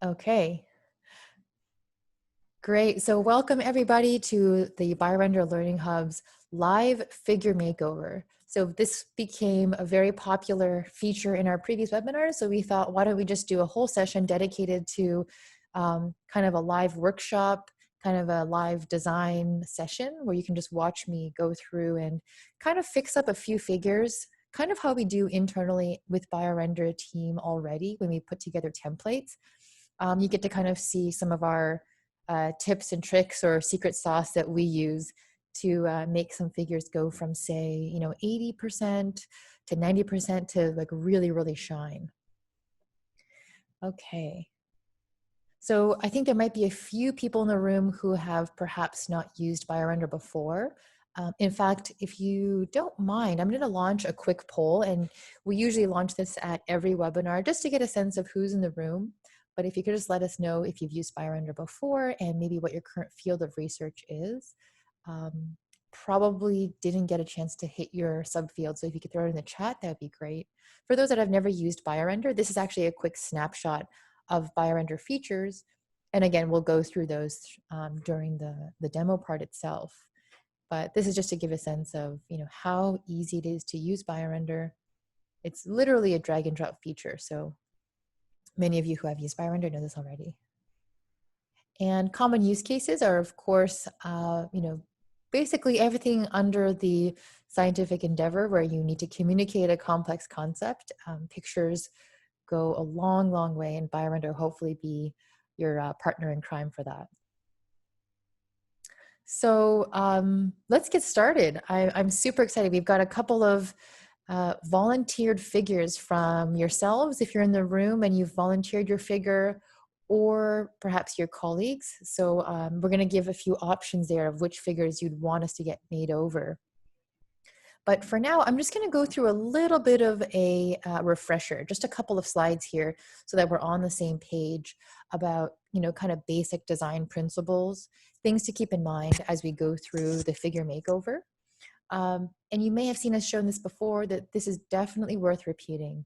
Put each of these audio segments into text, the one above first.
Okay, great. So welcome everybody to the BioRender Learning Hub's live figure makeover. So this became a very popular feature in our previous webinars. So we thought, why don't we just do a whole session dedicated to kind of a live workshop, kind of a live design session where you can just watch me go through and kind of fix up a few figures, kind of how we do internally with BioRender team already when we put together templates. You get to kind of see some of our tips and tricks or secret sauce that we use to make some figures go from, say, 80% to 90% to like really, really shine. Okay. So I think there might be a few people in the room who have perhaps not used BioRender before. In fact, if you don't mind, I'm going to launch a quick poll, and we usually launch this at every webinar just to get a sense of who's in the room. But if you could just let us know if you've used BioRender before and maybe what your current field of research is. Probably didn't get a chance to hit your subfield, so if you could throw it in the chat, that would be great. For those that have never used BioRender, this is actually a quick snapshot of BioRender features. And again, we'll go through those during the demo part itself. But this is just to give a sense of how easy it is to use BioRender. It's literally a drag and drop feature. So many of you who have used BioRender know this already. And common use cases are, of course, basically everything under the scientific endeavor where you need to communicate a complex concept. Pictures go a long, long way, and BioRender will hopefully be your partner in crime for that. So let's get started. I'm super excited. We've got a couple of volunteered figures from yourselves if you're in the room and you've volunteered your figure, or perhaps your colleagues. So we're going to give a few options there of which figures you'd want us to get made over. But for now, I'm just going to go through a little bit of a refresher, just a couple of slides here so that we're on the same page about, kind of basic design principles, things to keep in mind as we go through the figure makeover. And you may have seen us shown this before, that this is definitely worth repeating.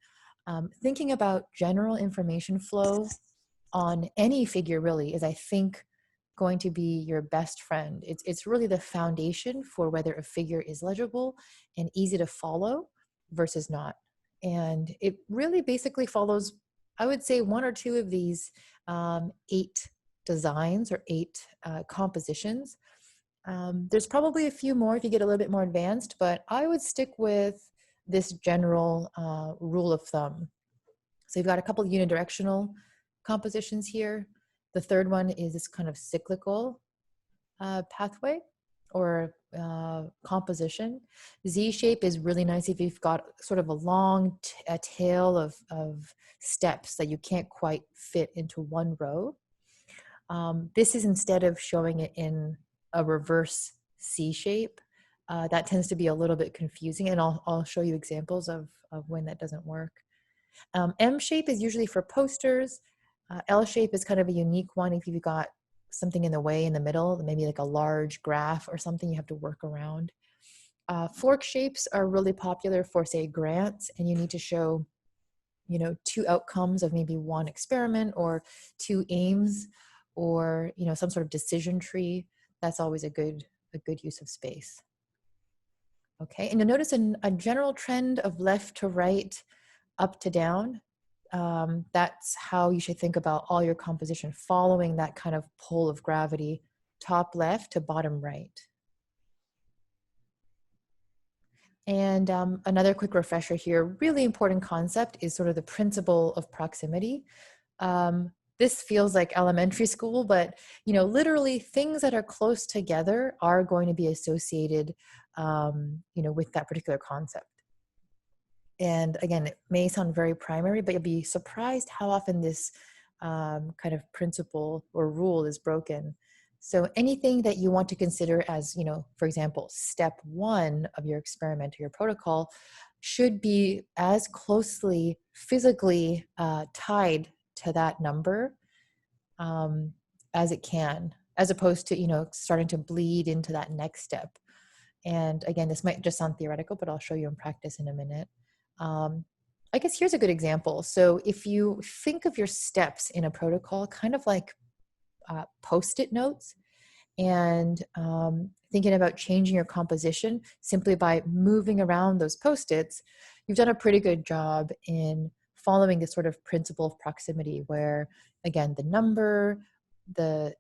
Thinking about general information flow on any figure really is, I think, going to be your best friend. It's really the foundation for whether a figure is legible and easy to follow versus not. And it really basically follows, I would say, one or two of these 8 designs or 8 compositions. There's probably a few more if you get a little bit more advanced, but I would stick with this general rule of thumb. So you've got a couple of unidirectional compositions here. The third one is this kind of cyclical pathway or composition. Z shape is really nice if you've got sort of a long tail of steps that you can't quite fit into one row. This is instead of showing it in a reverse C shape. That tends to be a little bit confusing, and I'll show you examples of when that doesn't work. M shape is usually for posters. L shape is kind of a unique one if you've got something in the way in the middle, maybe like a large graph or something you have to work around. Fork shapes are really popular for, say, grants, and you need to show, 2 outcomes of maybe one experiment or 2 aims, or some sort of decision tree. That's always a good use of space. Okay, and you'll notice a general trend of left to right, up to down. That's how you should think about all your composition, following that kind of pull of gravity, top left to bottom right. And another quick refresher here, really important concept is sort of the principle of proximity. This feels like elementary school, but literally things that are close together are going to be associated with that particular concept. And again, it may sound very primary, but you'll be surprised how often this kind of principle or rule is broken. So anything that you want to consider as, for example, step 1 of your experiment or your protocol should be as closely physically tied to that number as it can, as opposed to, starting to bleed into that next step. And again, this might just sound theoretical, but I'll show you in practice in a minute. I guess here's a good example. So if you think of your steps in a protocol, kind of like post-it notes, and thinking about changing your composition simply by moving around those post-its, you've done a pretty good job in following this sort of principle of proximity where, again, the number,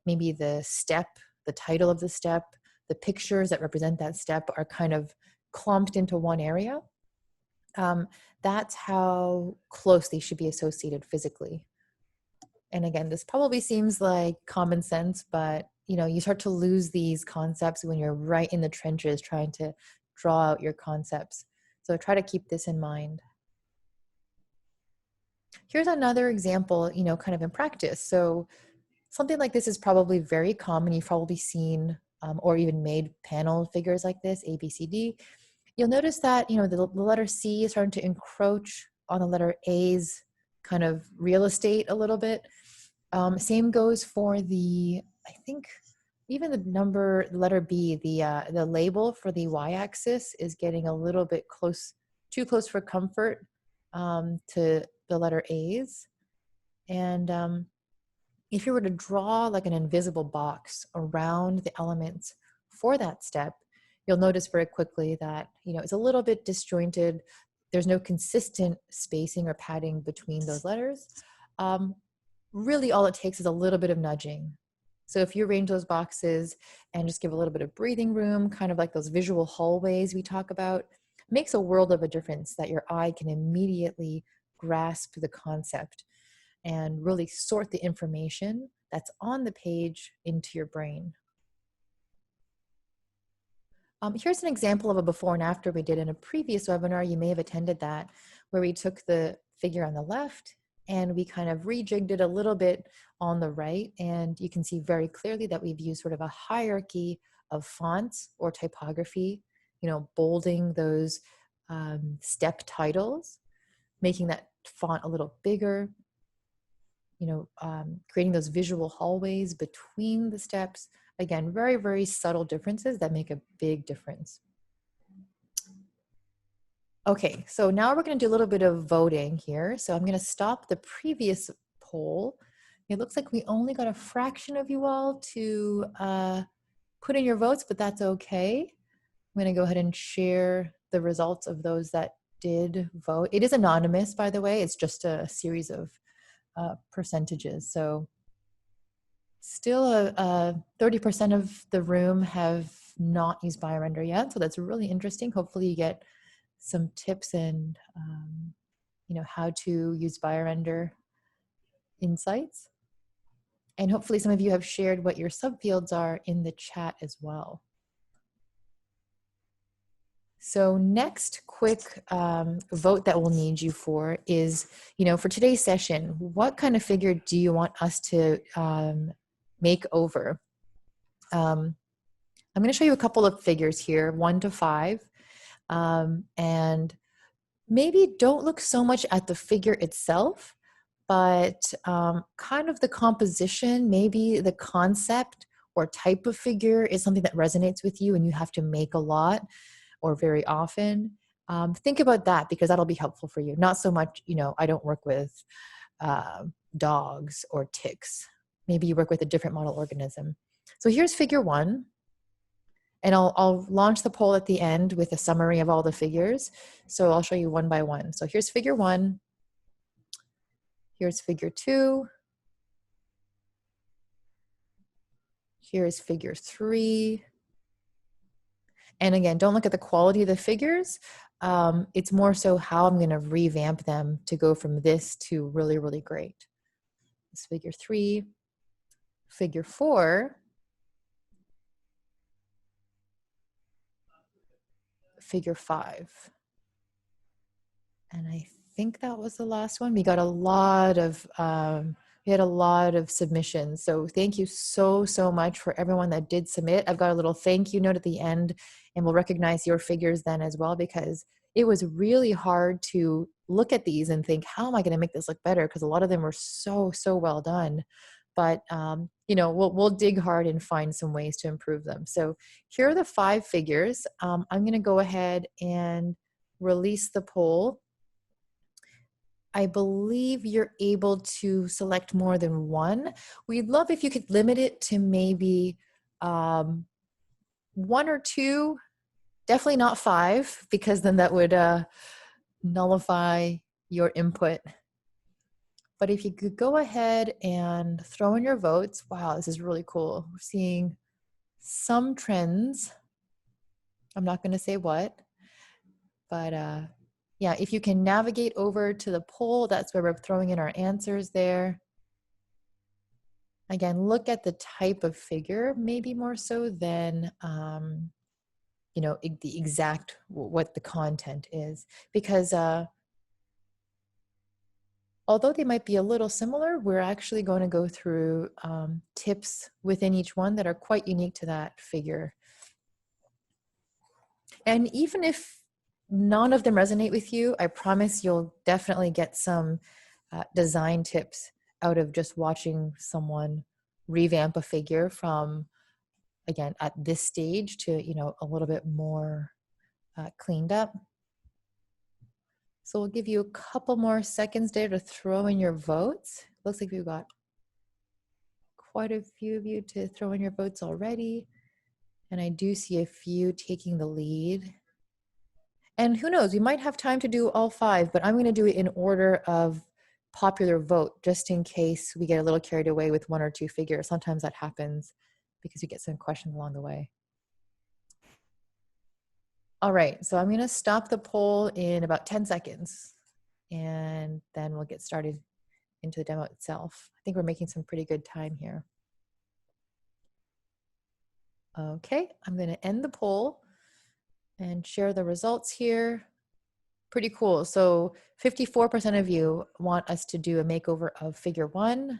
maybe the step, the title of the step, the pictures that represent that step are kind of clumped into one area. That's how close they should be associated physically. And again, this probably seems like common sense, but you start to lose these concepts when you're right in the trenches trying to draw out your concepts. So try to keep this in mind. Here's another example, kind of in practice. So something like this is probably very common. You've probably seen or even made panel figures like this, A, B, C, D. You'll notice that, the letter C is starting to encroach on the letter A's kind of real estate a little bit. Same goes for I think even the letter B, the label for the y-axis is getting a little bit too close for comfort to the letter A's. And if you were to draw like an invisible box around the elements for that step, you'll notice very quickly that, it's a little bit disjointed. There's no consistent spacing or padding between those letters. Really all it takes is a little bit of nudging. So if you arrange those boxes and just give a little bit of breathing room, kind of like those visual hallways we talk about, makes a world of a difference that your eye can immediately grasp the concept and really sort the information that's on the page into your brain. Here's an example of a before and after we did in a previous webinar. You may have attended that, where we took the figure on the left and we kind of rejigged it a little bit on the right. And you can see very clearly that we've used sort of a hierarchy of fonts or typography, bolding those step titles, making that font a little bigger, creating those visual hallways between the steps. Again, very, very subtle differences that make a big difference. Okay, so now we're going to do a little bit of voting here. So I'm going to stop the previous poll. It looks like we only got a fraction of you all to put in your votes, but that's okay. I'm going to go ahead and share the results of those that did vote. It is anonymous, by the way. It's just a series of percentages. So still 30% of the room have not used BioRender yet. So that's really interesting. Hopefully you get some tips and how to use BioRender insights. And hopefully some of you have shared what your subfields are in the chat as well. So next quick vote that we'll need you for is, for today's session, what kind of figure do you want us to make over? I'm going to show you a couple of figures here, 1 to 5. And maybe don't look so much at the figure itself, but kind of the composition, maybe the concept or type of figure is something that resonates with you and you have to make a lot or very often. Think about that because that'll be helpful for you. Not so much, I don't work with dogs or ticks. Maybe you work with a different model organism. So here's figure 1. And I'll launch the poll at the end with a summary of all the figures. So I'll show you one by one. So here's figure 1. Here's figure 2. Here's figure 3. And again, don't look at the quality of the figures. It's more so how I'm going to revamp them to go from this to really, really great. This figure 3, figure 4, figure 5. And I think that was the last one. We got a lot of submissions. So thank you so, so much for everyone that did submit. I've got a little thank you note at the end and we'll recognize your figures then as well, because it was really hard to look at these and think, how am I going to make this look better? Because a lot of them were so, so well done. But, we'll dig hard and find some ways to improve them. So here are the 5 figures. I'm going to go ahead and release the poll. I believe you're able to select more than one. We'd love if you could limit it to maybe one or two, definitely not five, because then that would nullify your input. But if you could go ahead and throw in your votes. Wow, this is really cool. We're seeing some trends. I'm not going to say what, but yeah, if you can navigate over to the poll, that's where we're throwing in our answers there. Again, look at the type of figure, maybe more so than, you know, the exact, what the content is. Because although they might be a little similar, we're actually going to go through tips within each one that are quite unique to that figure. And even if none of them resonate with you, I promise you'll definitely get some design tips out of just watching someone revamp a figure from, again, at this stage to, you know, a little bit more cleaned up. So we'll give you a couple more seconds there to throw in your votes. Looks like we've got quite a few of you to throw in your votes already. And I do see a few taking the lead. And who knows, we might have time to do all five, but I'm going to do it in order of popular vote, just in case we get a little carried away with one or two figures. Sometimes that happens because you get some questions along the way. All right, so I'm going to stop the poll in about 10 seconds, and then we'll get started into the demo itself. I think we're making some pretty good time here. Okay, I'm going to end the poll and share the results here. Pretty cool. So 54% of you want us to do a makeover of figure 1.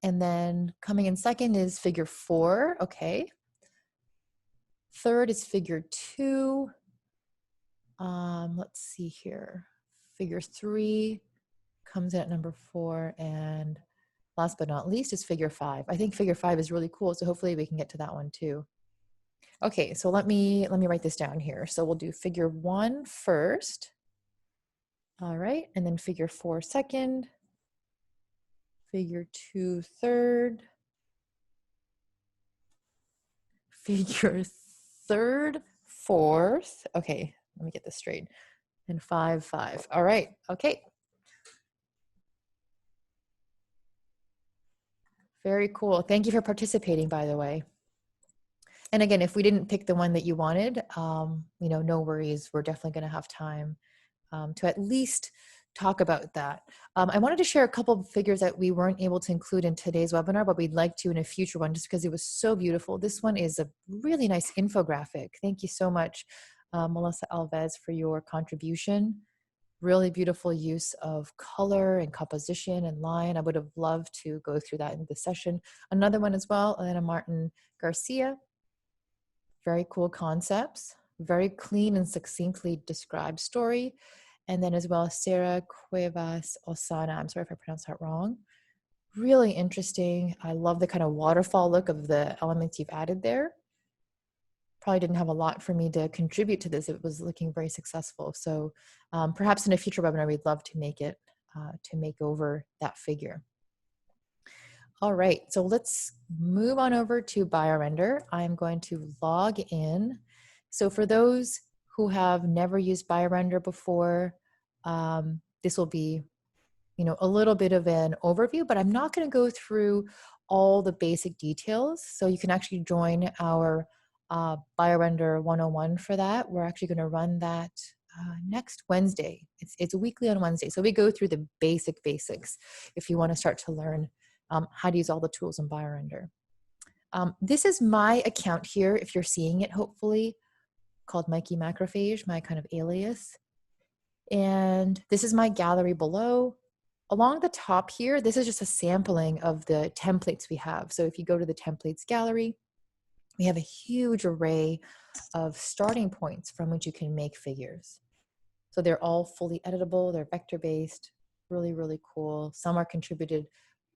And then coming in second is figure 4. Okay. Third is figure 2. Let's see here. Figure 3 comes in at number 4. And last but not least is figure 5. I think figure 5 is really cool. So hopefully we can get to that one too. Okay, so let me write this down here. So we'll do figure 1 first. All right, and then figure 4 second, figure 2 third, figure third fourth. Okay, let me get this straight. And 5 5. All right, okay. Very cool. Thank you for participating, by the way. And again, if we didn't pick the one that you wanted, you know, no worries. We're definitely going to have time to at least talk about that. I wanted to share a couple of figures that we weren't able to include in today's webinar, but we'd like to in a future one, just because it was so beautiful. This one is a really nice infographic. Thank you so much, Melissa Alves, for your contribution. Really beautiful use of color and composition and line. I would have loved to go through that in this session. Another one as well, Elena Martin Garcia. Very cool concepts, very clean and succinctly described story. And then as well, Sarah Cuevas Osana. I'm sorry if I pronounced that wrong. Really interesting. I love the kind of waterfall look of the elements you've added there. Probably didn't have a lot for me to contribute to this. It was looking very successful. So perhaps in a future webinar, we'd love to make it, to make over that figure. All right, so let's move on over to BioRender. I'm going to log in. So for those who have never used BioRender before, this will be, you know, a little bit of an overview, but I'm not going to go through all the basic details. So you can actually join our BioRender 101 for that. We're actually going to run that next Wednesday. It's weekly on Wednesday. So we go through the basics if you want to start to learn how to use all the tools in BioRender. This is my account here, if you're seeing it, hopefully, called Mikey Macrophage, my kind of alias. And this is my gallery below. Along the top here, this is just a sampling of the templates we have. So if you go to the templates gallery, we have a huge array of starting points from which you can make figures. So they're all fully editable, they're vector-based, really, really cool. Some are contributed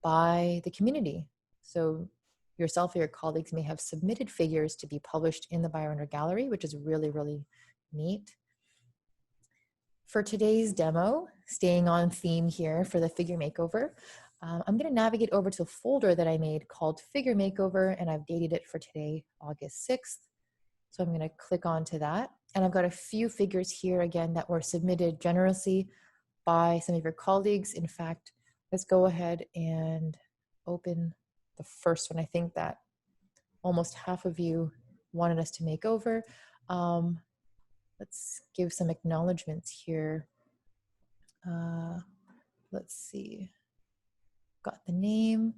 by the community. So yourself or your colleagues may have submitted figures to be published in the BioRender gallery, which is really, really neat. For today's demo, staying on theme here for the figure makeover, I'm going to navigate over to a folder that I made called Figure Makeover, and I've dated it for today, August 6th. So I'm going to click onto that. And I've got a few figures here again that were submitted generously by some of your colleagues. In fact, let's go ahead and open the first one. I think that almost half of you wanted us to make over. Let's give some acknowledgements here. Let's see. Got the name,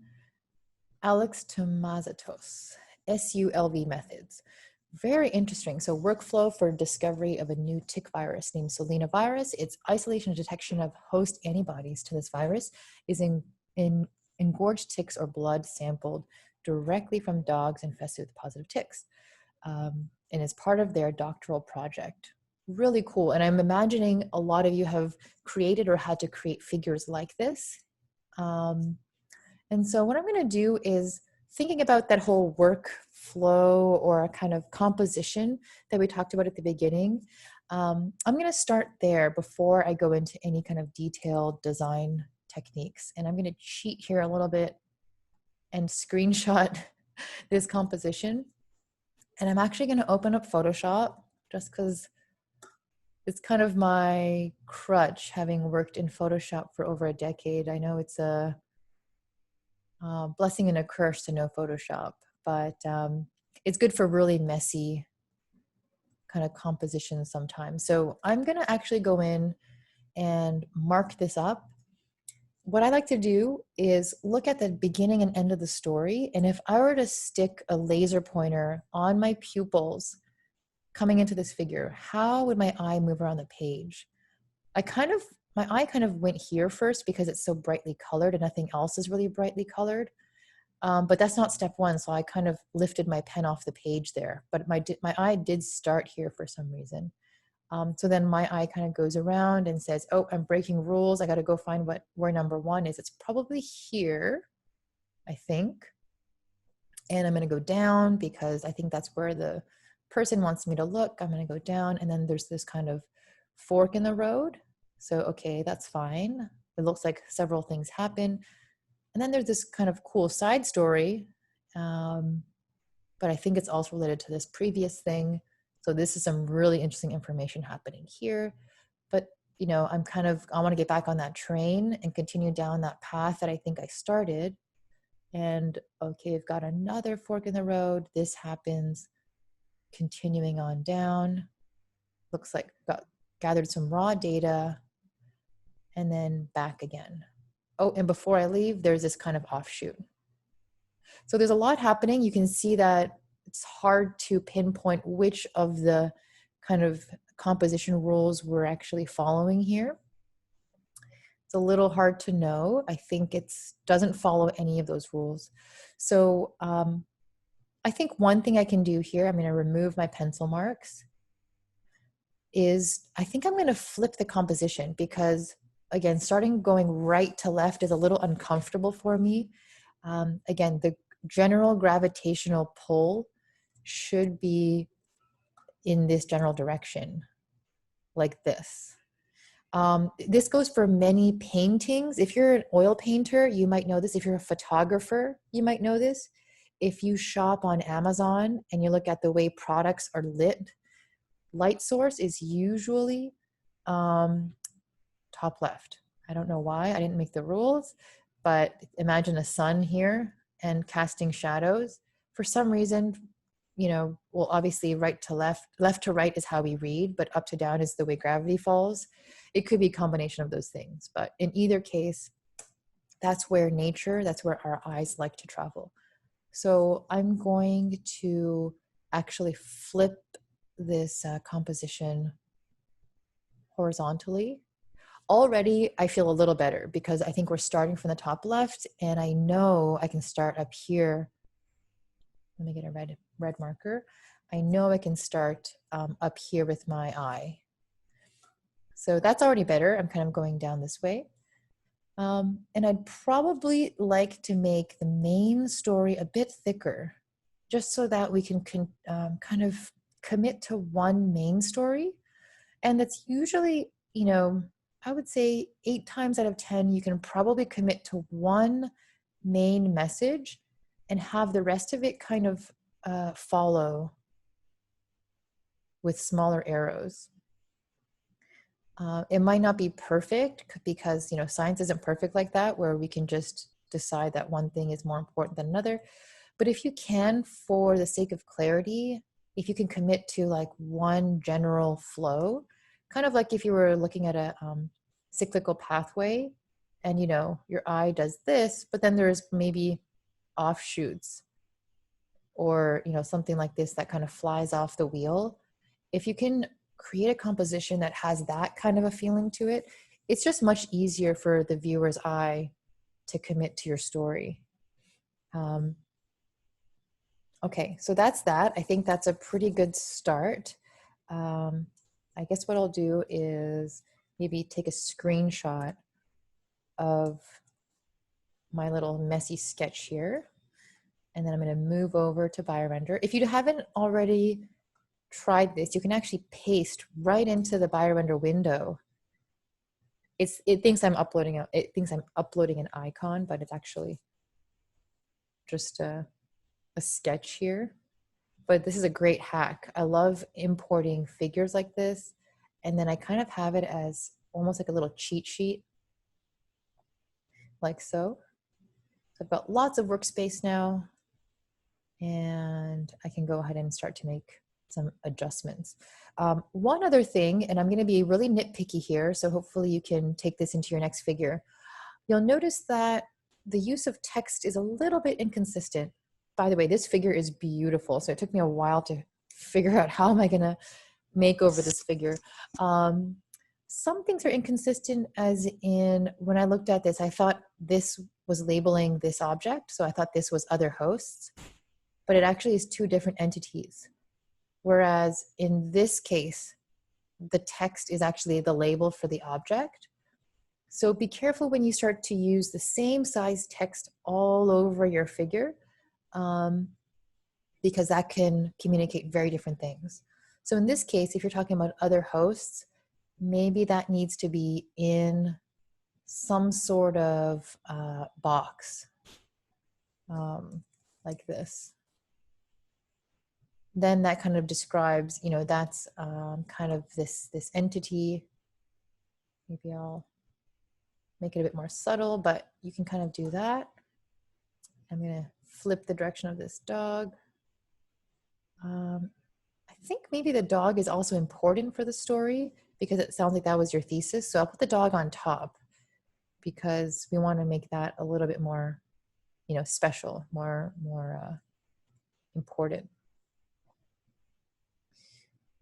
Alex Tomazatos, SULV methods. Very interesting. So workflow for discovery of a new tick virus named selenovirus. Its isolation and detection of host antibodies to this virus is in engorged ticks or blood sampled directly from dogs infested with positive ticks. And is part of their doctoral project. Really cool. And I'm imagining a lot of you have created or had to create figures like this. And so what I'm going to do is thinking about that whole workflow or a kind of composition that we talked about at the beginning. I'm going to start there before I go into any kind of detailed design techniques. And I'm going to cheat here a little bit and screenshot this composition. And I'm actually going to open up Photoshop just because it's kind of my crutch, having worked in Photoshop for over a decade. I know it's a blessing and a curse to know Photoshop, but it's good for really messy kind of compositions sometimes. So I'm going to actually go in and mark this up. What I like to do is look at the beginning and end of the story. And if I were to stick a laser pointer on my pupils coming into this figure, how would my eye move around the page? My eye kind of went here first because it's so brightly colored and nothing else is really brightly colored. But that's not step one. So I kind of lifted my pen off the page there, but my eye did start here for some reason. So then my eye kind of goes around and says, oh, I'm breaking rules. I got to go find where number one is. It's probably here, I think. And I'm going to go down because I think that's where the person wants me to look. I'm going to go down, and then there's this kind of fork in the road. So, okay, that's fine. It looks like several things happen. And then there's this kind of cool side story. But I think it's also related to this previous thing. So this is some really interesting information happening here. But, you know, I want to get back on that train and continue down that path that I think I started. And okay, I've got another fork in the road. This happens. Continuing on down. Looks like got gathered some raw data and then back again. Oh, and before I leave, there's this kind of offshoot. So there's a lot happening. You can see that it's hard to pinpoint which of the kind of composition rules we're actually following here. It's a little hard to know. I think it doesn't follow any of those rules. So I think one thing I can do here, I'm going to remove my pencil marks, is I think I'm going to flip the composition because, again, starting going right to left is a little uncomfortable for me. Again, the general gravitational pull should be in this general direction, like this. This goes for many paintings. If you're an oil painter, you might know this. If you're a photographer, you might know this. If you shop on Amazon and you look at the way products are lit, light source is usually top left. I don't know why, I didn't make the rules, but imagine a sun here and casting shadows. For some reason, you know, well, obviously right to left, left to right is how we read, but up to down is the way gravity falls. It could be a combination of those things, but in either case, that's where our eyes like to travel. So I'm going to actually flip this composition horizontally. Already, I feel a little better because I think we're starting from the top left, and I know I can start up here. Let me get a red marker. I know I can start up here with my eye. So that's already better. I'm kind of going down this way. And I'd probably like to make the main story a bit thicker, just so that we can kind of commit to one main story. And that's usually you know, I would say 8 times out of 10, you can probably commit to one main message and have the rest of it kind of follow with smaller arrows. It might not be perfect because, science isn't perfect like that, where we can just decide that one thing is more important than another. But if you can, for the sake of clarity, if you can commit to like one general flow, kind of like if you were looking at a cyclical pathway and, your eye does this, but then there's maybe offshoots or, something like this that kind of flies off the wheel. If you can create a composition that has that kind of a feeling to it, it's just much easier for the viewer's eye to commit to your story. Okay, so that's that. I think that's a pretty good start. I guess what I'll do is maybe take a screenshot of my little messy sketch here. And then I'm going to move over to BioRender. If you haven't already tried this, you can actually paste right into the BioRender window. It thinks I'm uploading an icon, but it's actually just a sketch here. But this is a great hack. I love importing figures like this. And then I kind of have it as almost like a little cheat sheet, like so. So I've got lots of workspace now. And I can go ahead and start to make some adjustments. One other thing, and I'm going to be really nitpicky here, so hopefully you can take this into your next figure. You'll notice that the use of text is a little bit inconsistent. By the way, this figure is beautiful, so it took me a while to figure out how am I going to make over this figure. Some things are inconsistent, as in when I looked at this, I thought this was labeling this object, so I thought this was other hosts, but it actually is two different entities. Whereas in this case, the text is actually the label for the object. So be careful when you start to use the same size text all over your figure, because that can communicate very different things. So in this case, if you're talking about other hosts, maybe that needs to be in some sort of box, like this. Then that kind of describes, that's kind of this entity. Maybe I'll make it a bit more subtle, but you can kind of do that. I'm going to flip the direction of this dog. I think maybe the dog is also important for the story because it sounds like that was your thesis. So I'll put the dog on top because we want to make that a little bit more, special, more important.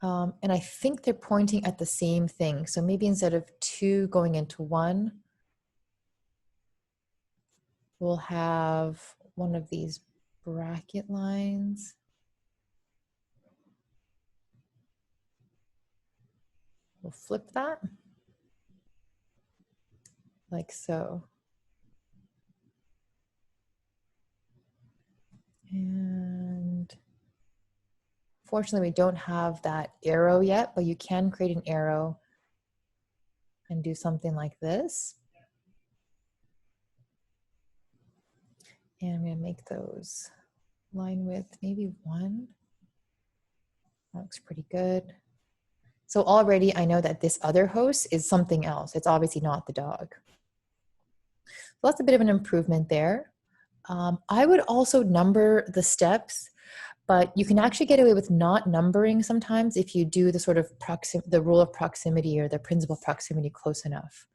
And I think they're pointing at the same thing. So maybe instead of two going into one, we'll have one of these bracket lines. We'll flip that like so. And fortunately, we don't have that arrow yet, but you can create an arrow and do something like this. And I'm going to make those line width maybe 1. That looks pretty good. So already I know that this other host is something else. It's obviously not the dog. So that's a bit of an improvement there. I would also number the steps, but you can actually get away with not numbering sometimes if you do the sort of the rule of proximity or the principle of proximity close enough.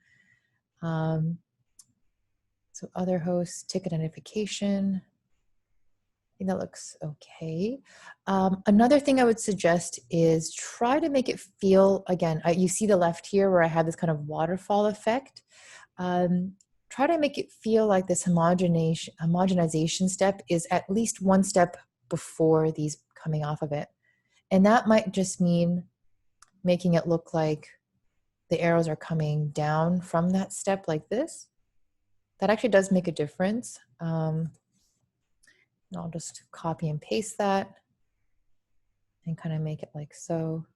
So other hosts, ticket identification. I think that looks okay. Another thing I would suggest is try to make it feel, again, you see the left here where I have this kind of waterfall effect. Try to make it feel like this homogenization step is at least one step before these coming off of it. And that might just mean making it look like the arrows are coming down from that step like this. That actually does make a difference. And I'll just copy and paste that and kind of make it like so.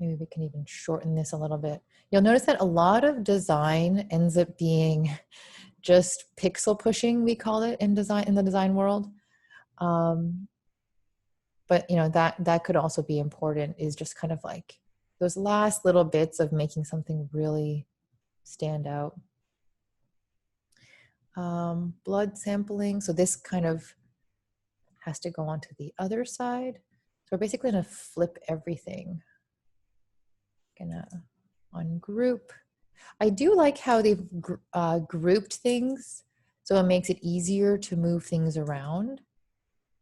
Maybe we can even shorten this a little bit. You'll notice that a lot of design ends up being just pixel pushing, we call it in design, in the design world. But you know, that could also be important, is just kind of like those last little bits of making something really stand out. Blood sampling. So this kind of has to go onto the other side. So we're basically gonna flip everything. Gonna ungroup. I do like how they've grouped things, so it makes it easier to move things around.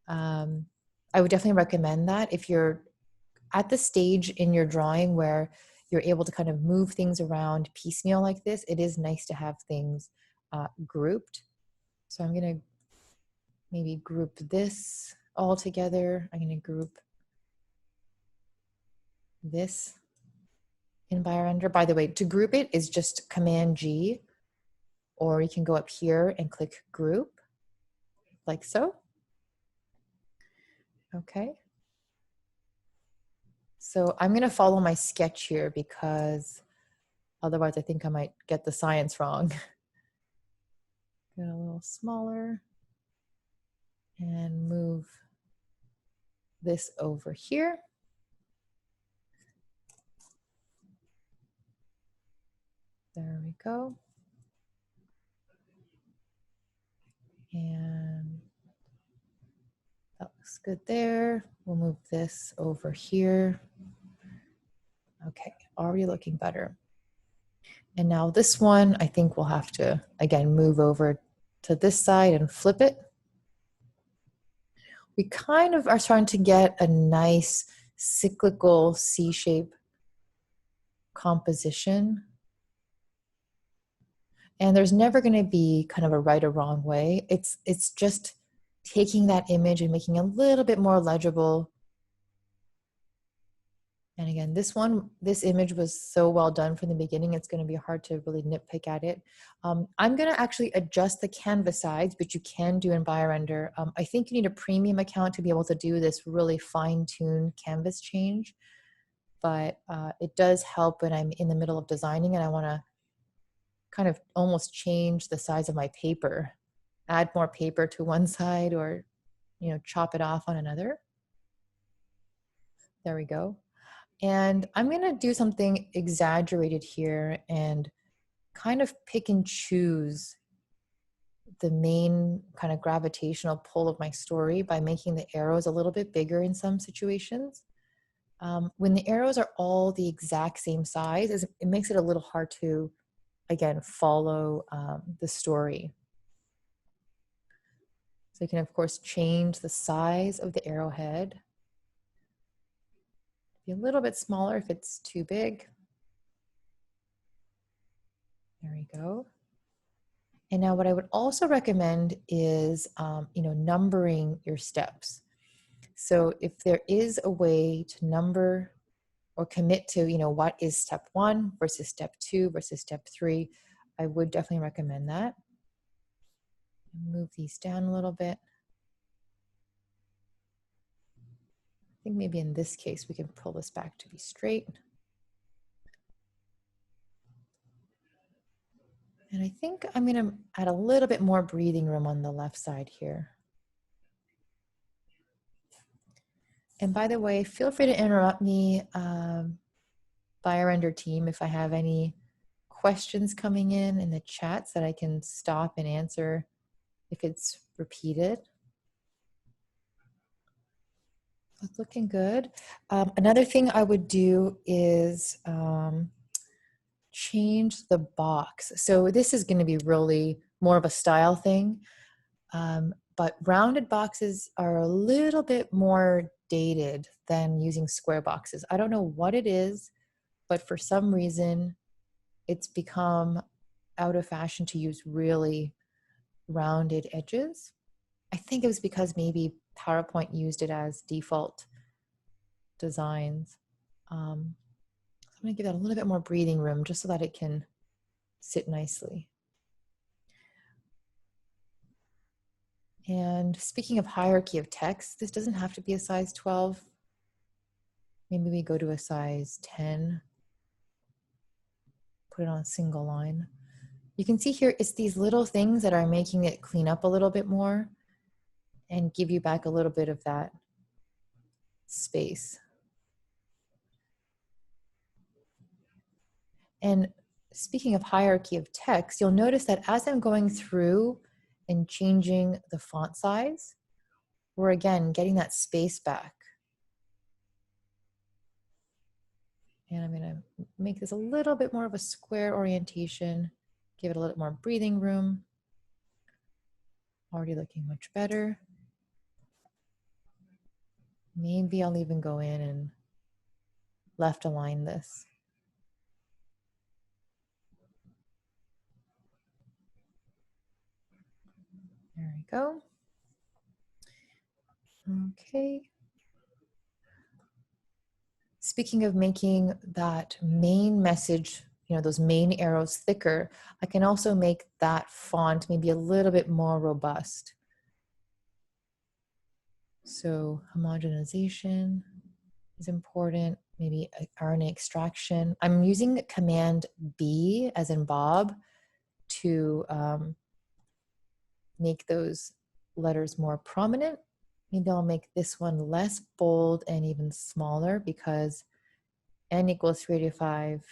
I would definitely recommend that if you're at the stage in your drawing where you're able to kind of move things around piecemeal like this. It is nice to have things grouped. So I'm gonna maybe group this all together. I'm gonna group this in BioRender. By the way, to group it is just Command G, or you can go up here and click group, like so. Okay. So I'm gonna follow my sketch here because otherwise I think I might get the science wrong. Get a little smaller and move this over here. There we go. And that looks good there. We'll move this over here. Okay, already looking better. And now this one, I think we'll have to, again, move over to this side and flip it. We kind of are trying to get a nice cyclical C-shape composition. And there's never going to be kind of a right or wrong way. It's just taking that image and making it a little bit more legible. And again, this image was so well done from the beginning, it's going to be hard to really nitpick at it. I'm going to actually adjust the canvas size, which you can do in BioRender. I think you need a premium account to be able to do this really fine-tuned canvas change. But it does help when I'm in the middle of designing and I want to kind of almost change the size of my paper, add more paper to one side, or, you know, chop it off on another. There we go. And I'm going to do something exaggerated here and kind of pick and choose the main kind of gravitational pull of my story by making the arrows a little bit bigger in some situations. When the arrows are all the exact same size, it makes it a little hard to, again, follow the story. So you can, of course, change the size of the arrowhead. Be a little bit smaller if it's too big. There we go. And now what I would also recommend is, you know, numbering your steps. So if there is a way to number or commit to, you know, what is step 1 versus step 2 versus step 3, I would definitely recommend that. Move these down a little bit. I think maybe in this case, we can pull this back to be straight. And I think I'm gonna add a little bit more breathing room on the left side here. And by the way, feel free to interrupt me, BioRender team, if I have any questions coming in the chat so that I can stop and answer if it's repeated. It's looking good. Another thing I would do is change the box. So this is going to be really more of a style thing, but rounded boxes are a little bit more dated than using square boxes. I don't know what it is, but for some reason it's become out of fashion to use really rounded edges. I think it was because maybe PowerPoint used it as default designs. I'm going to give that a little bit more breathing room just so that it can sit nicely. And speaking of hierarchy of text, this doesn't have to be a size 12. Maybe we go to a size 10, put it on a single line. You can see here, it's these little things that are making it clean up a little bit more and give you back a little bit of that space. And speaking of hierarchy of text, you'll notice that as I'm going through and changing the font size, we're again getting that space back. And I'm gonna make this a little bit more of a square orientation, give it a little more breathing room. Already looking much better. Maybe I'll even go in and left align this. There we go. Okay. Speaking of making that main message, those main arrows thicker, I can also make that font maybe a little bit more robust. So homogenization is important, maybe RNA extraction. I'm using Command B, as in Bob, to make those letters more prominent. Maybe I'll make this one less bold and even smaller because n equals 3 to 5.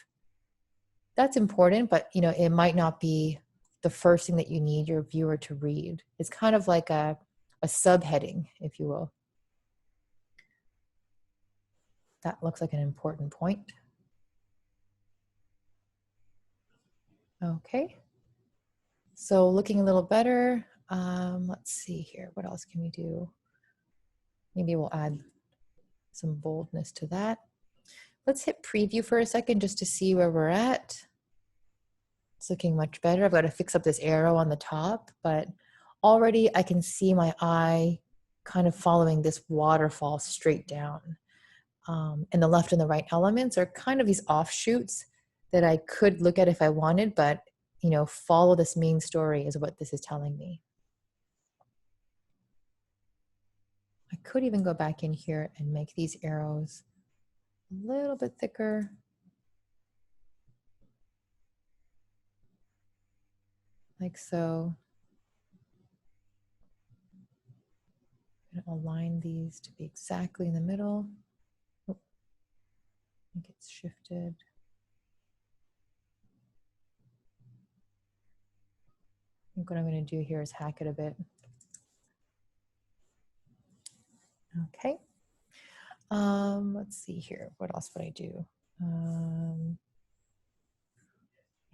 That's important, but it might not be the first thing that you need your viewer to read. It's kind of like a subheading, if you will. That looks like an important point. Okay. So looking a little better. Let's see here. What else can we do? Maybe we'll add some boldness to that. Let's hit preview for a second just to see where we're at. It's looking much better. I've got to fix up this arrow on the top, but already I can see my eye kind of following this waterfall straight down. And the left and the right elements are kind of these offshoots that I could look at if I wanted, but follow this main story is what this is telling me. I could even go back in here and make these arrows a little bit thicker. Like so. I'm going to align these to be exactly in the middle. Oh, I think it's shifted. I think what I'm going to do here is hack it a bit. Okay. Let's see here. What else would I do?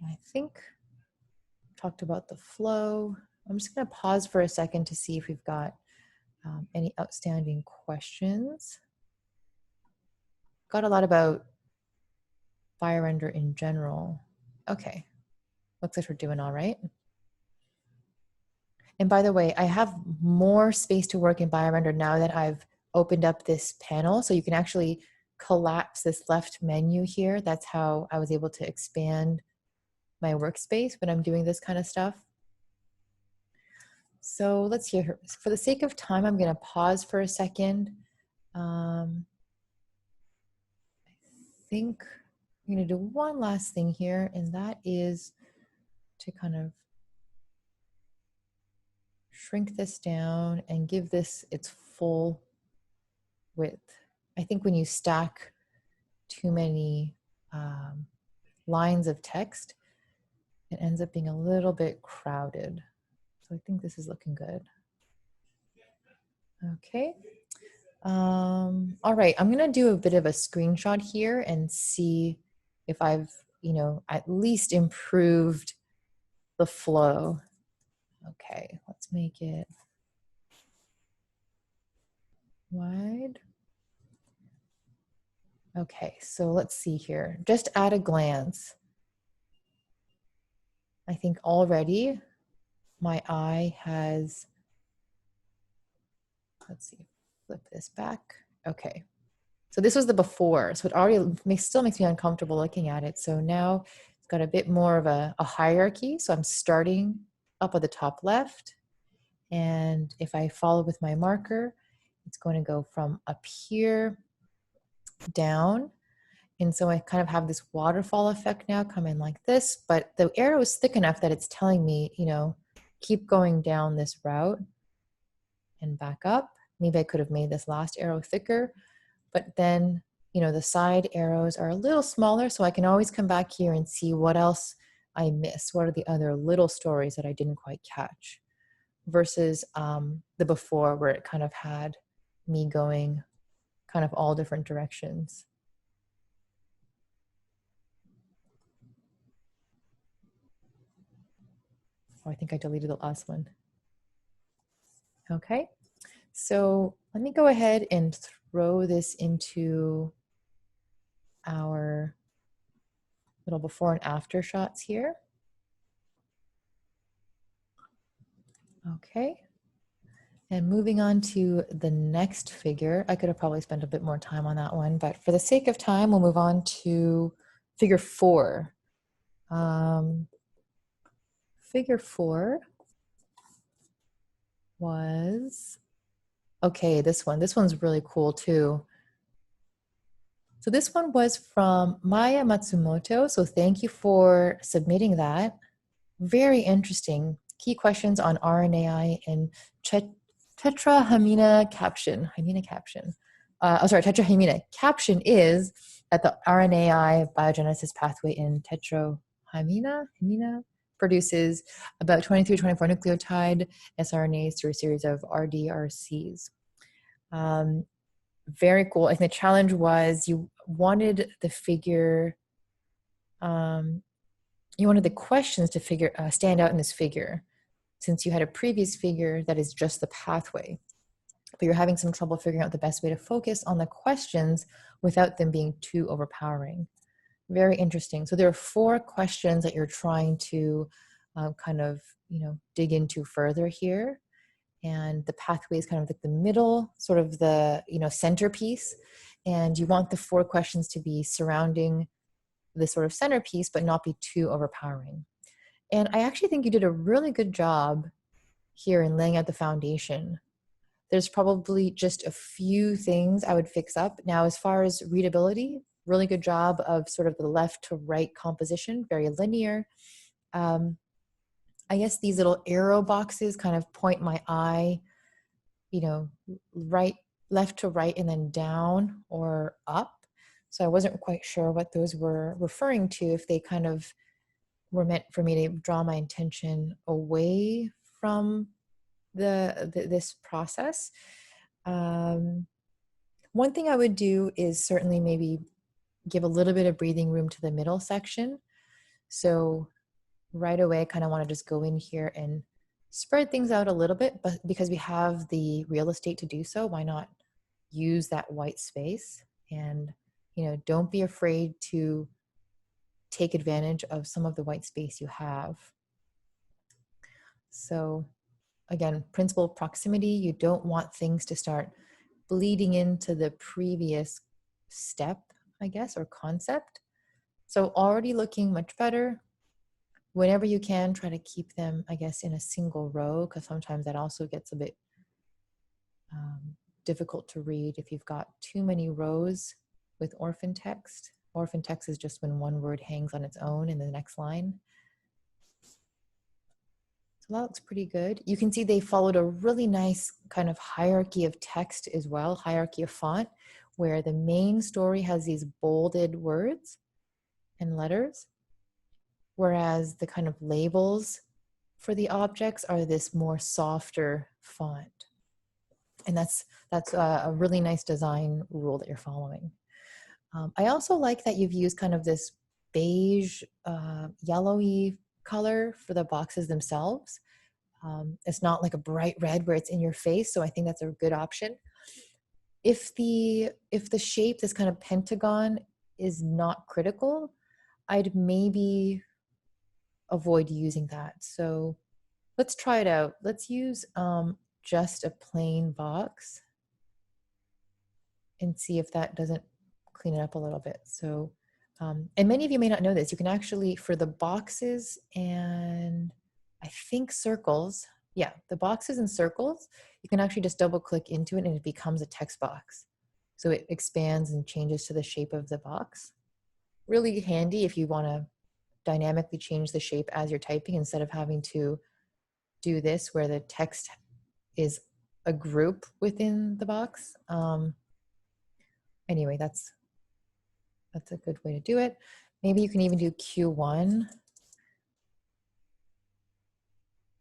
I think I talked about the flow. I'm just going to pause for a second to see if we've got any outstanding questions. Got a lot about BioRender in general. Okay. Looks like we're doing all right. And by the way, I have more space to work in BioRender now that I've opened up this panel. So you can actually collapse this left menu here. That's how I was able to expand my workspace when I'm doing this kind of stuff. So let's see here. For the sake of time, I'm going to pause for a second. I think I'm going to do one last thing here, and that is to kind of shrink this down and give this its full width. I think when you stack too many lines of text, it ends up being a little bit crowded. So I think this is looking good. Okay. All right, I'm gonna do a bit of a screenshot here and see if I've, at least improved the flow. Okay, let's make it wide. Okay, so let's see here. Just at a glance, I think already my eye has, let's see, flip this back. Okay, so this was the before, so it already still makes me uncomfortable looking at it. So now it's got a bit more of a hierarchy. So I'm starting up at the top left, and if I follow with my marker, it's going to go from up here down. And so I kind of have this waterfall effect now coming like this, but the arrow is thick enough that it's telling me, keep going down this route and back up. Maybe I could have made this last arrow thicker, but then, the side arrows are a little smaller, so I can always come back here and see what else I missed. What are the other little stories that I didn't quite catch? Versus the before, where it kind of had me going kind of all different directions. Oh, I think I deleted the last one. Okay, so let me go ahead and throw this into our little before and after shots here. Okay, and moving on to the next figure. I could have probably spent a bit more time on that one, but for the sake of time, we'll move on to figure 4. Figure 4 was, okay, this one's really cool too. So this one was from Maya Matsumoto. So thank you for submitting that. Very interesting. Key questions on RNAi and tetrahymena caption. Tetrahymena caption is that the RNAi biogenesis pathway in tetrahymena produces about 23 to 24 nucleotide siRNAs through a series of RDRCs. Very cool. I think the challenge was you wanted the figure, you wanted the questions to stand out in this figure, since you had a previous figure that is just the pathway, but you're having some trouble figuring out the best way to focus on the questions without them being too overpowering. Very interesting. So there are 4 questions that you're trying to dig into further here. And the pathway is kind of like the middle, sort of the, centerpiece. And you want the 4 questions to be surrounding the sort of centerpiece, but not be too overpowering. And I actually think you did a really good job here in laying out the foundation. There's probably just a few things I would fix up. Now, as far as readability, really good job of sort of the left to right composition, very linear. I guess these little arrow boxes kind of point my eye, left to right and then down or up. So I wasn't quite sure what those were referring to, if they kind of were meant for me to draw my attention away from this process. One thing I would do is certainly maybe give a little bit of breathing room to the middle section. So right away, I kind of want to just go in here and spread things out a little bit, but because we have the real estate to do so, why not use that white space? And, don't be afraid to take advantage of some of the white space you have. So again, principle of proximity, you don't want things to start bleeding into the previous step, I guess, or concept. So already looking much better. Whenever you can, try to keep them, I guess, in a single row, because sometimes that also gets a bit difficult to read if you've got too many rows with orphan text. Orphan text is just when one word hangs on its own in the next line. So that looks pretty good. You can see they followed a really nice kind of hierarchy of text as well, hierarchy of font, where the main story has these bolded words and letters, whereas the kind of labels for the objects are this more softer font. And that's a really nice design rule that you're following. I also like that you've used kind of this beige, yellowy color for the boxes themselves. It's not like a bright red where it's in your face, so I think that's a good option. If the shape, this kind of pentagon, is not critical, I'd maybe avoid using that. So let's try it out. Let's use just a plain box and see if that doesn't clean it up a little bit. So, and many of you may not know this, you can actually, for the boxes and I think circles, the boxes and circles, you can actually just double click into it and it becomes a text box. So it expands and changes to the shape of the box. Really handy if you want to dynamically change the shape as you're typing instead of having to do this where the text is a group within the box. Anyway, that's a good way to do it. Maybe you can even do Q1,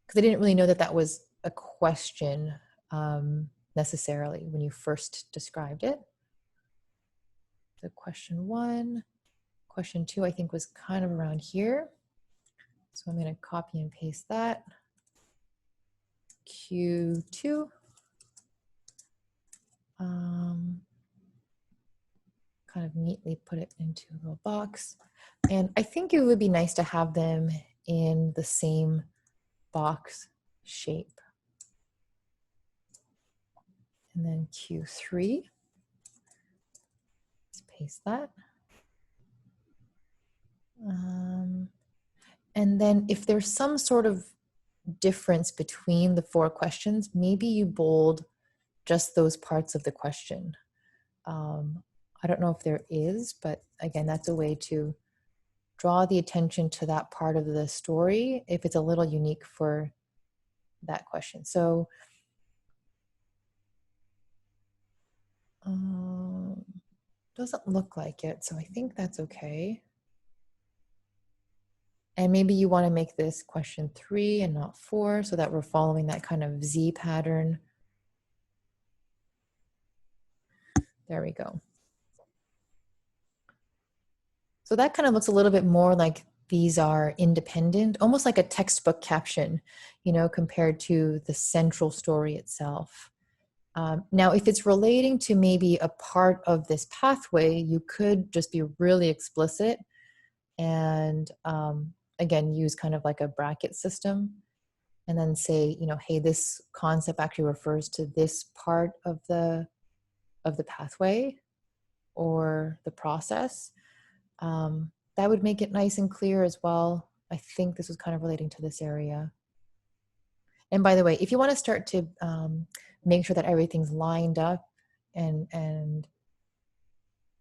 because I didn't really know that that was a question necessarily when you first described it. So question 1, question 2, I think was kind of around here. So I'm going to copy and paste that. Q2. Kind of neatly put it into a little box. And I think it would be nice to have them in the same box shape. And then Q3, let's paste that. And then if there's some sort of difference between the 4 questions, maybe you bold just those parts of the question. I don't know if there is, but again, that's a way to draw the attention to that part of the story if it's a little unique for that question. So doesn't look like it, so I think that's okay. And maybe you want to make this question 3 and not 4 so that we're following that kind of Z pattern. There we go. So that kind of looks a little bit more like these are independent, almost like a textbook caption, you know, compared to the central story itself. Now, if it's relating to maybe a part of this pathway, you could just be really explicit and again, use kind of like a bracket system and then say, you know, hey, this concept actually refers to this part of the pathway or the process. That would make it nice and clear as well. I think this was kind of relating to this area. And by the way, if you want to start to make sure that everything's lined up and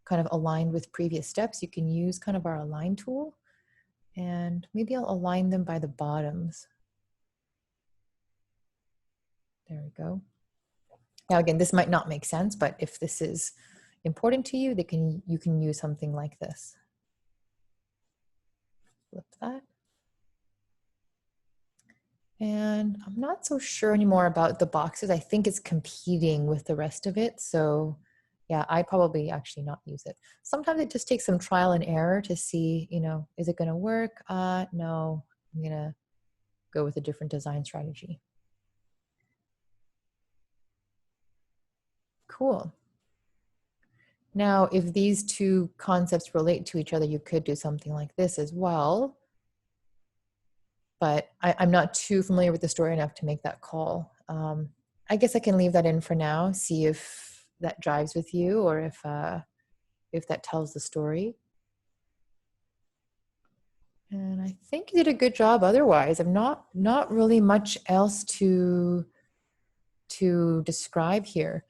kind of aligned with previous steps, you can use kind of our align tool. And maybe I'll align them by the bottoms. There we go. Now again, this might not make sense, but if this is important to you, you can use something like this. Flip that. And I'm not so sure anymore about the boxes. I think it's competing with the rest of it. So yeah, I probably actually not use it. Sometimes it just takes some trial and error to see, you know, is it going to work? No, I'm going to go with a different design strategy. Cool. Now, if these 2 concepts relate to each other, you could do something like this as well. But I'm not too familiar with the story enough to make that call. I guess I can leave that in for now, see if that jives with you or if that tells the story. And I think you did a good job otherwise. I'm not really much else to describe here.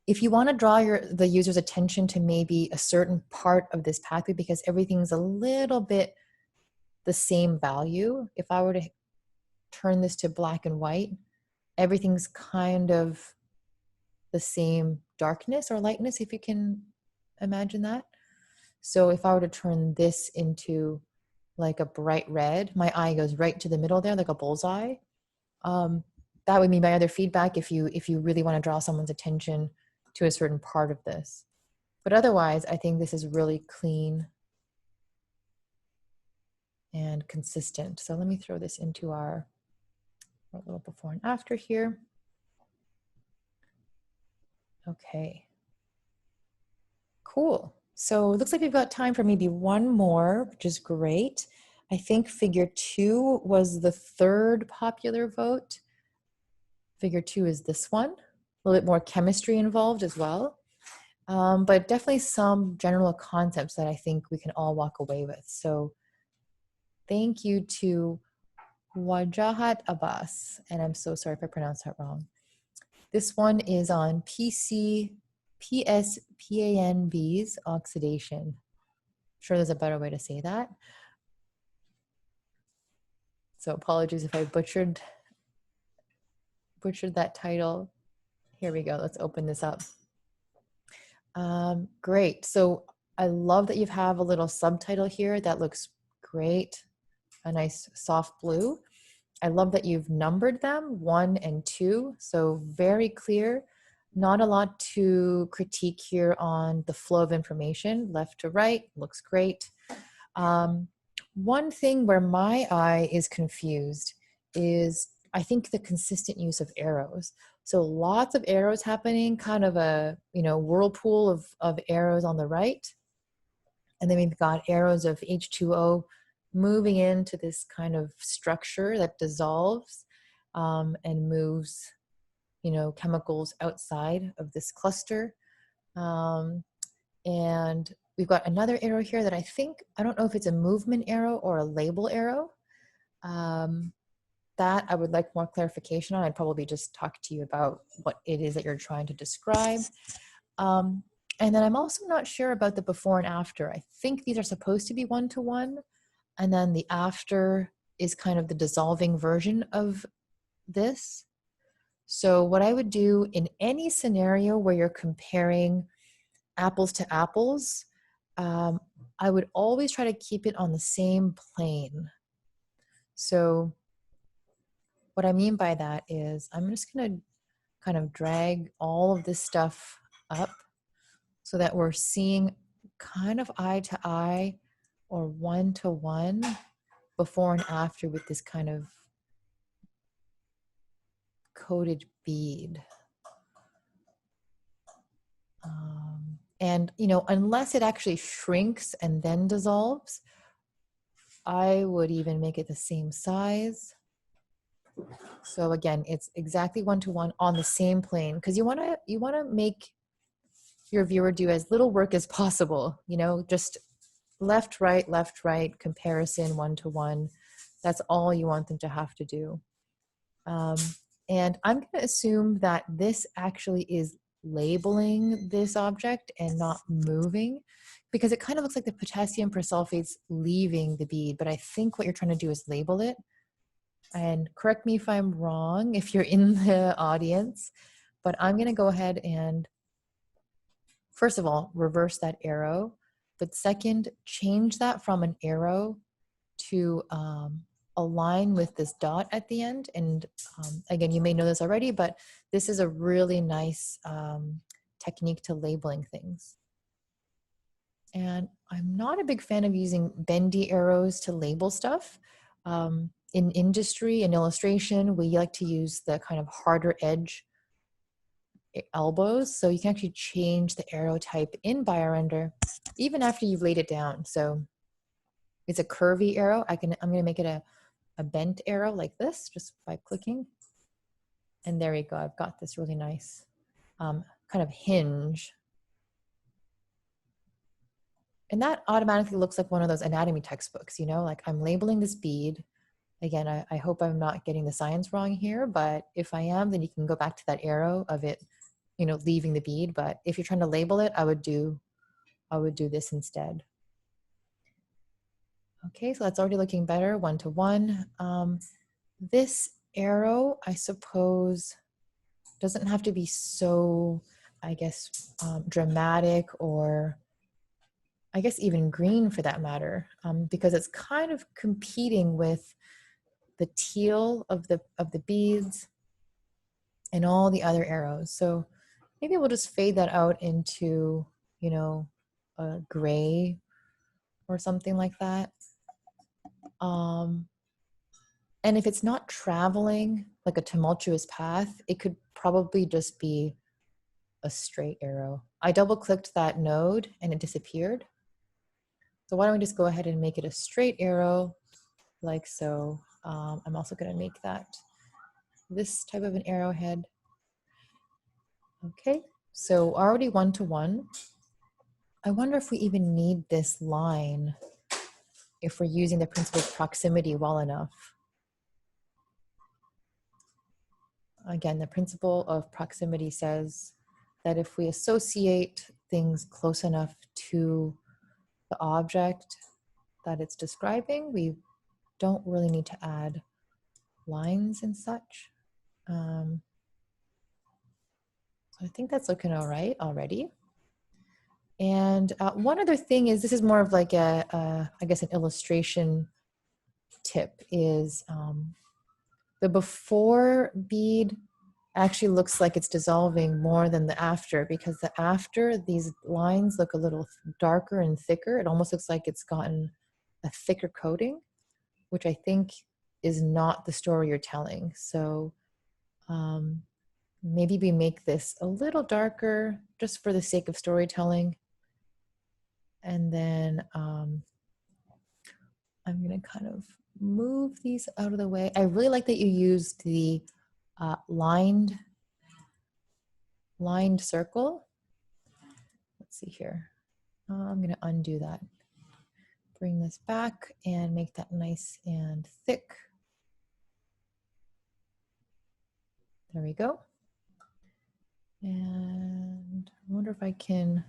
If you want to draw the user's attention to maybe a certain part of this pathway because everything's a little bit the same value, if I were to turn this to black and white, everything's kind of the same darkness or lightness, if you can imagine that. So if I were to turn this into like a bright red, my eye goes right to the middle there, like a bullseye. That would be my other feedback if you really want to draw someone's attention to a certain part of this. But otherwise, I think this is really clean and consistent. So let me throw this into our little before and after here. Okay. Cool. So it looks like we've got time for maybe one more, which is great. I think figure 2 was the 3rd popular vote. Figure 2 is this one. A little bit more chemistry involved as well. But definitely some general concepts that I think we can all walk away with. So thank you to Wajahat Abbas, and I'm so sorry if I pronounced that wrong. This one is on PC PSPANBs oxidation. Sure, there's a better way to say that. So apologies if I butchered that title. Here we go. Let's open this up. Great. So I love that you have a little subtitle here. That looks great. A nice soft blue. I love that you've numbered them 1 and 2. So very clear. Not a lot to critique here on the flow of information. Left to right looks great. One thing where my eye is confused is I think the consistent use of arrows. So lots of arrows happening, kind of a whirlpool of arrows on the right. And then we've got arrows of H2O moving into this kind of structure that dissolves and moves, chemicals outside of this cluster. And we've got another arrow here that I don't know if it's a movement arrow or a label arrow. That I would like more clarification on. I'd probably just talk to you about what it is that you're trying to describe. And then I'm also not sure about the before and after. I think these are supposed to be 1-to-1. And then the after is kind of the dissolving version of this. So what I would do in any scenario where you're comparing apples to apples, I would always try to keep it on the same plane. So what I mean by that is I'm just going to kind of drag all of this stuff up so that we're seeing kind of eye to eye or 1-to-1 before and after with this kind of coated bead. And, unless it actually shrinks and then dissolves, I would even make it the same size. So again, it's exactly 1-to-1 on the same plane, because you want to make your viewer do as little work as possible, just left, right, comparison 1-to-1. That's all you want them to have to do. And I'm going to assume that this actually is labeling this object and not moving, because it kind of looks like the potassium persulfate's leaving the bead, but I think what you're trying to do is label it. And correct me if I'm wrong, if you're in the audience, but I'm going to go ahead and, first of all, reverse that arrow. But second, change that from an arrow to a line with this dot at the end. And again, you may know this already, but this is a really nice technique to labeling things. And I'm not a big fan of using bendy arrows to label stuff. In industry and illustration, we like to use the kind of harder edge elbows. So you can actually change the arrow type in BioRender even after you've laid it down. So it's a curvy arrow. I'm going to make it a bent arrow like this, just by clicking. And there we go. I've got this really nice kind of hinge. And that automatically looks like one of those anatomy textbooks, like I'm labeling this bead. Again, I hope I'm not getting the science wrong here, but if I am, then you can go back to that arrow of it, leaving the bead. But if you're trying to label it, I would do this instead. Okay, so that's already looking better, 1-to-1. This arrow, I suppose, doesn't have to be so, I guess, dramatic, or I guess even green for that matter, because it's kind of competing with the teal of the beads and all the other arrows. So maybe we'll just fade that out into, a gray or something like that. And if it's not traveling like a tumultuous path, it could probably just be a straight arrow. I double-clicked that node and it disappeared. So why don't we just go ahead and make it a straight arrow like so. I'm also going to make that this type of an arrowhead. Okay, so already 1-to-1. I wonder if we even need this line if we're using the principle of proximity well enough. Again, the principle of proximity says that if we associate things close enough to the object that it's describing, we don't really need to add lines and such. So I think that's looking all right already. And one other thing is, this is more of like I guess an illustration tip, is the before bead actually looks like it's dissolving more than the after, because the after, these lines look a little darker and thicker. It almost looks like it's gotten a thicker coating, which I think is not the story you're telling. So maybe we make this a little darker just for the sake of storytelling. And then I'm gonna kind of move these out of the way. I really like that you used the lined circle. Let's see here. I'm gonna undo that. Bring this back and make that nice and thick. There we go. And I wonder if I can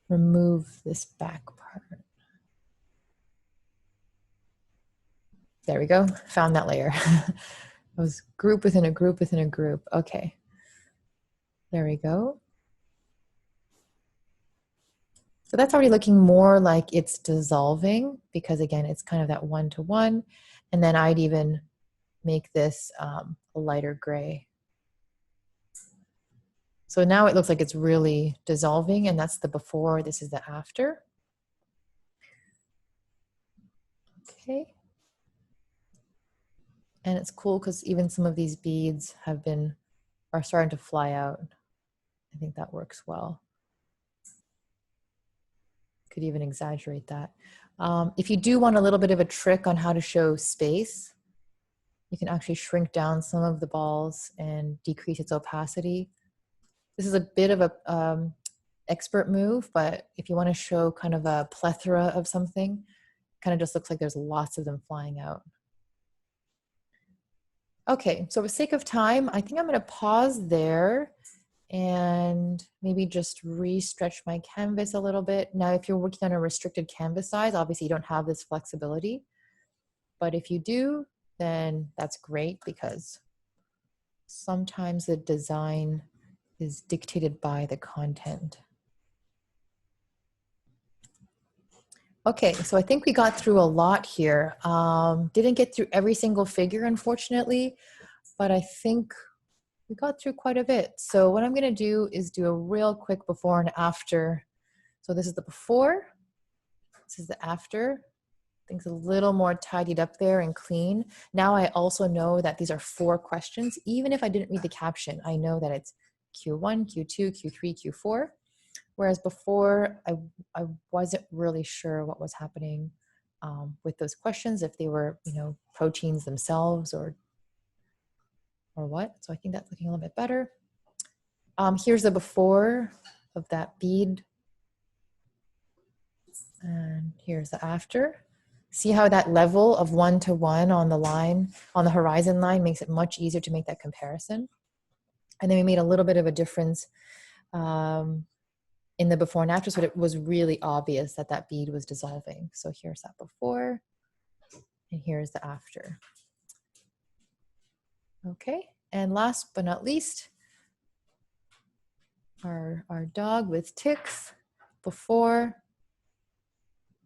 remove this back part. There we go, found that layer. It was group within a group within a group. Okay, there we go. So that's already looking more like it's dissolving, because again, it's kind of that one-to-one. And then I'd even make this a lighter gray. So now it looks like it's really dissolving, and that's the before, this is the after. Okay. And it's cool because even some of these beads are starting to fly out. I think that works well. Could even exaggerate that. If you do want a little bit of a trick on how to show space, you can actually shrink down some of the balls and decrease its opacity. This is a bit of a expert move, but if you want to show kind of a plethora of something, it kind of just looks like there's lots of them flying out. Okay, so for sake of time, I think I'm going to pause there and maybe just re-stretch my canvas a little bit. Now, if you're working on a restricted canvas size, obviously you don't have this flexibility. But if you do, then that's great, because sometimes the design is dictated by the content. Okay, so I think we got through a lot here. Didn't get through every single figure, unfortunately, but I think we got through quite a bit. So what I'm gonna do is do a real quick before and after. So this is the before, this is the after. Things a little more tidied up there and clean. Now I also know that these are 4 questions. Even if I didn't read the caption, I know that it's Q1, Q2, Q3, Q4. Whereas before, I wasn't really sure what was happening with those questions, if they were, proteins themselves or what. So I think that's looking a little bit better. Here's the before of that bead. And here's the after. See how that level of 1-to-1 on the line, on the horizon line, makes it much easier to make that comparison. And then we made a little bit of a difference in the before and after, so it was really obvious that that bead was dissolving. So here's that before, and here's the after. Okay, and last but not least, our dog with ticks, before,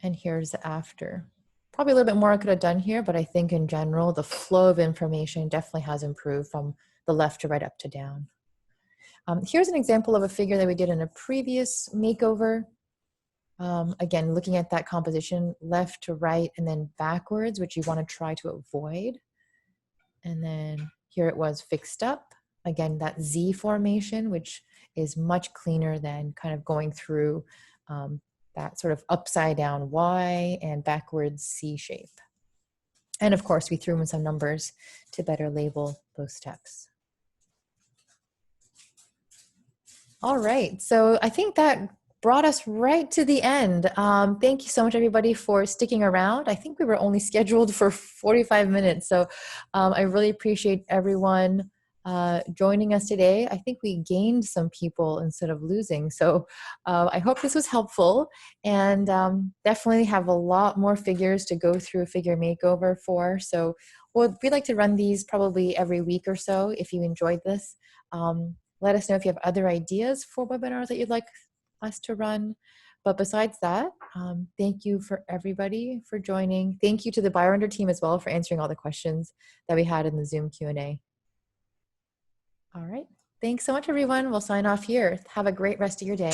and here's the after. Probably a little bit more I could have done here, but I think in general, the flow of information definitely has improved from the left to right, up to down. Here's an example of a figure that we did in a previous makeover. Again, looking at that composition, left to right and then backwards, which you want to try to avoid. And then here it was fixed up. Again, that Z formation, which is much cleaner than kind of going through that sort of upside down Y and backwards C shape. And of course, we threw in some numbers to better label those steps. All right, so I think that brought us right to the end. Thank you so much, everybody, for sticking around. I think we were only scheduled for 45 minutes, so I really appreciate everyone joining us today. I think we gained some people instead of losing. So I hope this was helpful, and definitely have a lot more figures to go through a figure makeover for. So we'd like to run these probably every week or so. If you enjoyed this, let us know if you have other ideas for webinars that you'd like us to run. But besides that, thank you for everybody for joining. Thank you to the BioRender team as well for answering all the questions that we had in the Zoom Q&A. All right. Thanks so much, everyone. We'll sign off here. Have a great rest of your day.